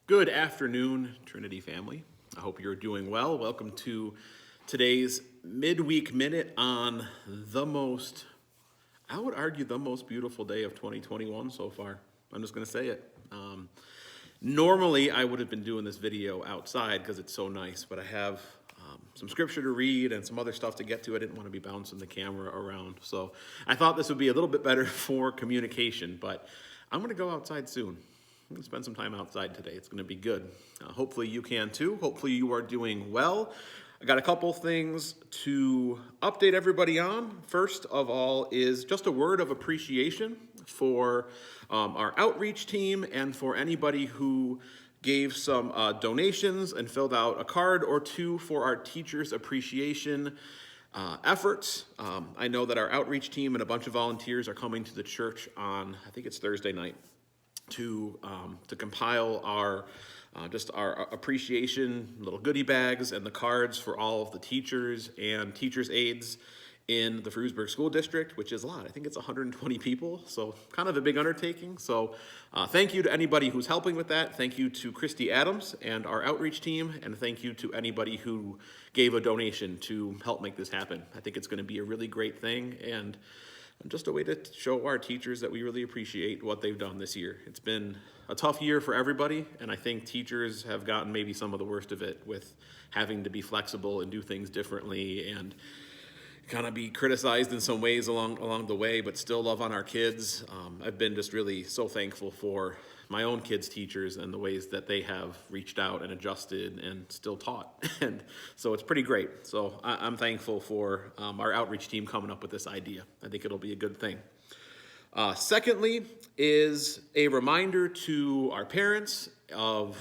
Good afternoon, Trinity family. I hope you're doing well. Welcome to today's Midweek Minute on I would argue, the most beautiful day of 2021 so far. I'm just going to say it. Normally, I would have been doing this video outside because it's so nice, but I have some scripture to read and some other stuff to get to. I didn't want to be bouncing the camera around. So I thought this would be a little bit better for communication, but I'm going to go outside soon. I'm going to spend some time outside today. It's going to be good. Hopefully you can too. Hopefully you are doing well. I got a couple things to update everybody on. First of all is just a word of appreciation for our outreach team and for anybody who gave some donations and filled out a card or two for our teachers' appreciation efforts. I know that our outreach team and a bunch of volunteers are coming to the church on, I think it's Thursday night, to compile our appreciation little goodie bags and the cards for all of the teachers and teachers' aides in the Frewsburg School District, which is a lot. I think it's 120 people, so kind of a big undertaking. So thank you to anybody who's helping with that. Thank you to Christy Adams and our outreach team, and thank you to anybody who gave a donation to help make this happen. I think it's going to be a really great thing, and just a way to show our teachers that we really appreciate what they've done this year. It's been a tough year for everybody, and I think teachers have gotten maybe some of the worst of it with having to be flexible and do things differently and kind of be criticized in some ways along the way, but still love on our kids. I've been just really so thankful for my own kids' teachers and the ways that they have reached out and adjusted and still taught. And so it's pretty great. So I'm thankful for our outreach team coming up with this idea. I think it'll be a good thing. Secondly is a reminder to our parents of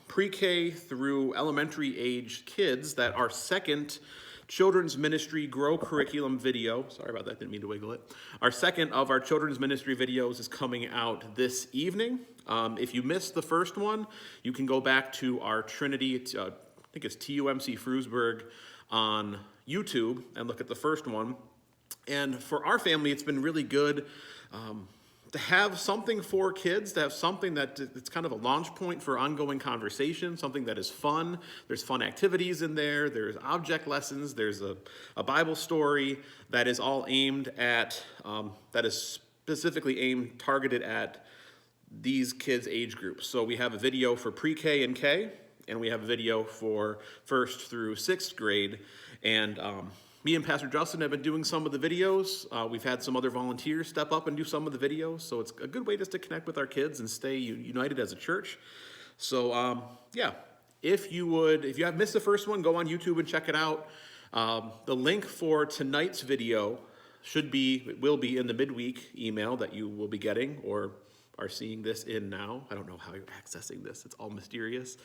pre-K through elementary age kids that our second Children's Ministry Grow Curriculum video, sorry about that, didn't mean to wiggle it. Our second of our Children's Ministry videos is coming out this evening. If you missed the first one, you can go back to our Trinity, I think it's TUMC Frewsburg on YouTube and look at the first one. And for our family, it's been really good to have something for kids, to have something that it's kind of a launch point for ongoing conversation, something that is fun. There's fun activities in there. There's object lessons. There's a Bible story that is all aimed at, that is specifically targeted at these kids' age groups. So we have a video for pre-K and K, and we have a video for 1st through 6th grade. And me and Pastor Justin have been doing some of the videos. We've had some other volunteers step up and do some of the videos. So it's a good way just to connect with our kids and stay united as a church. So yeah, if you have missed the first one, go on YouTube and check it out. The link for tonight's video will be in the midweek email that you will be getting or are seeing this in now. I don't know how you're accessing this. It's all mysterious.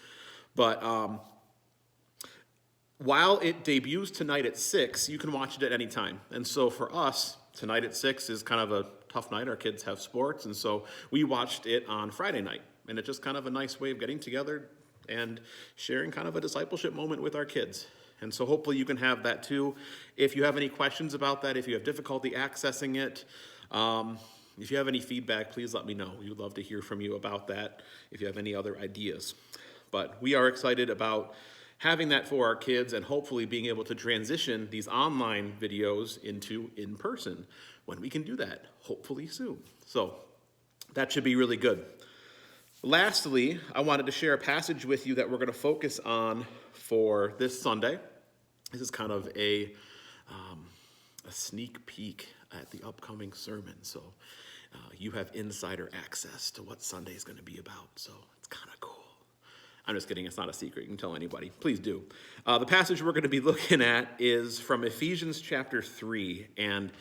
But while it debuts tonight at 6, you can watch it at any time. And so for us, tonight at 6 is kind of a tough night. Our kids have sports, and so we watched it on Friday night. And it's just kind of a nice way of getting together and sharing kind of a discipleship moment with our kids. And so hopefully you can have that too. If you have any questions about that, if you have difficulty accessing it, if you have any feedback, please let me know. We would love to hear from you about that if you have any other ideas. But we are excited about having that for our kids and hopefully being able to transition these online videos into in-person when we can do that, hopefully soon. So that should be really good. Lastly, I wanted to share a passage with you that we're going to focus on for this Sunday. This is kind of a sneak peek at the upcoming sermon. So you have insider access to what Sunday is going to be about. So it's kind of cool. I'm just kidding. It's not a secret. You can tell anybody. Please do. The passage we're going to be looking at is from Ephesians chapter 3. And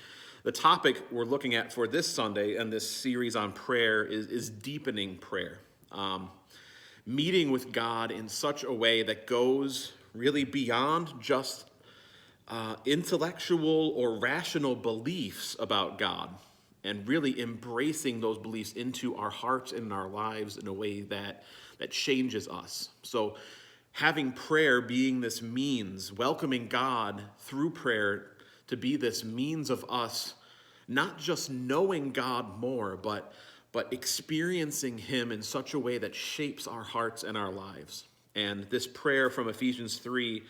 the topic we're looking at for this Sunday and this series on prayer is deepening prayer. Meeting with God in such a way that goes really beyond just intellectual or rational beliefs about God and really embracing those beliefs into our hearts and our lives in a way that changes us. So having prayer being this means, welcoming God through prayer to be this means of us not just knowing God more, but but experiencing him in such a way that shapes our hearts and our lives. And this prayer from Ephesians 3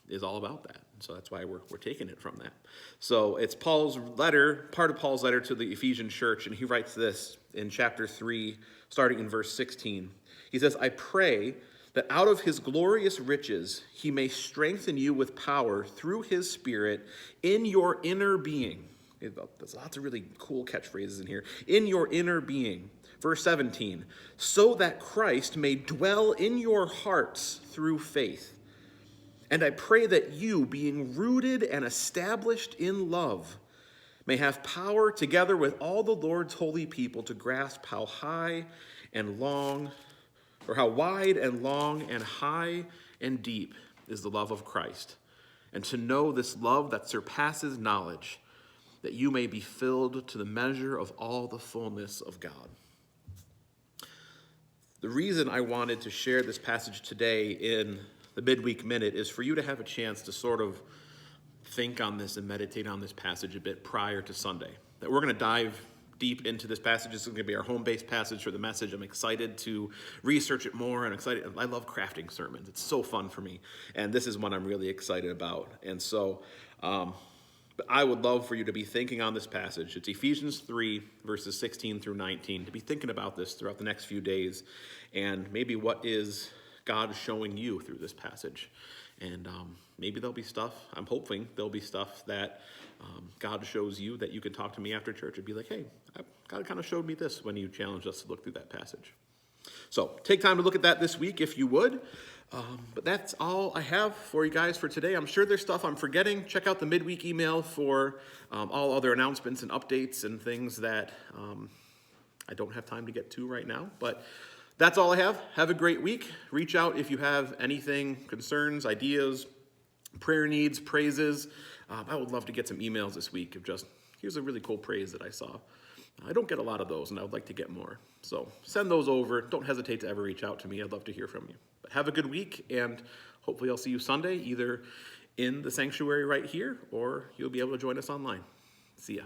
is all about that. So that's why we're taking it from that. So it's Paul's letter, part of Paul's letter to the Ephesian church, and he writes this in chapter 3, starting in verse 16. He says, I pray that out of his glorious riches he may strengthen you with power through his Spirit in your inner being. There's lots of really cool catchphrases in here. In your inner being. Verse 17, so that Christ may dwell in your hearts through faith. And I pray that you, being rooted and established in love, may have power together with all the Lord's holy people to grasp how high and long, or how wide and long and high and deep is the love of Christ, and to know this love that surpasses knowledge, that you may be filled to the measure of all the fullness of God. The reason I wanted to share this passage today in the Midweek Minute is for you to have a chance to sort of think on this and meditate on this passage a bit prior to Sunday. That we're going to dive deep into this passage. This is going to be our home-based passage for the message. I'm excited to research it more. And excited. I love crafting sermons. It's so fun for me. And this is one I'm really excited about. And so but I would love for you to be thinking on this passage. It's Ephesians 3, verses 16 through 19, to be thinking about this throughout the next few days, and maybe what is God showing you through this passage. And maybe there'll be stuff, I'm hoping there'll be stuff that God shows you that you can talk to me after church and be like, hey, God kind of showed me this when you challenged us to look through that passage. So take time to look at that this week if you would. But that's all I have for you guys for today. I'm sure there's stuff I'm forgetting. Check out the midweek email for all other announcements and updates and things that I don't have time to get to right now. But that's all I have. Have a great week. Reach out if you have anything, concerns, ideas, prayer needs, praises. I would love to get some emails this week of just, here's a really cool praise that I saw. I don't get a lot of those, and I would like to get more. So send those over. Don't hesitate to ever reach out to me. I'd love to hear from you. But have a good week, and hopefully I'll see you Sunday, either in the sanctuary right here, or you'll be able to join us online. See ya.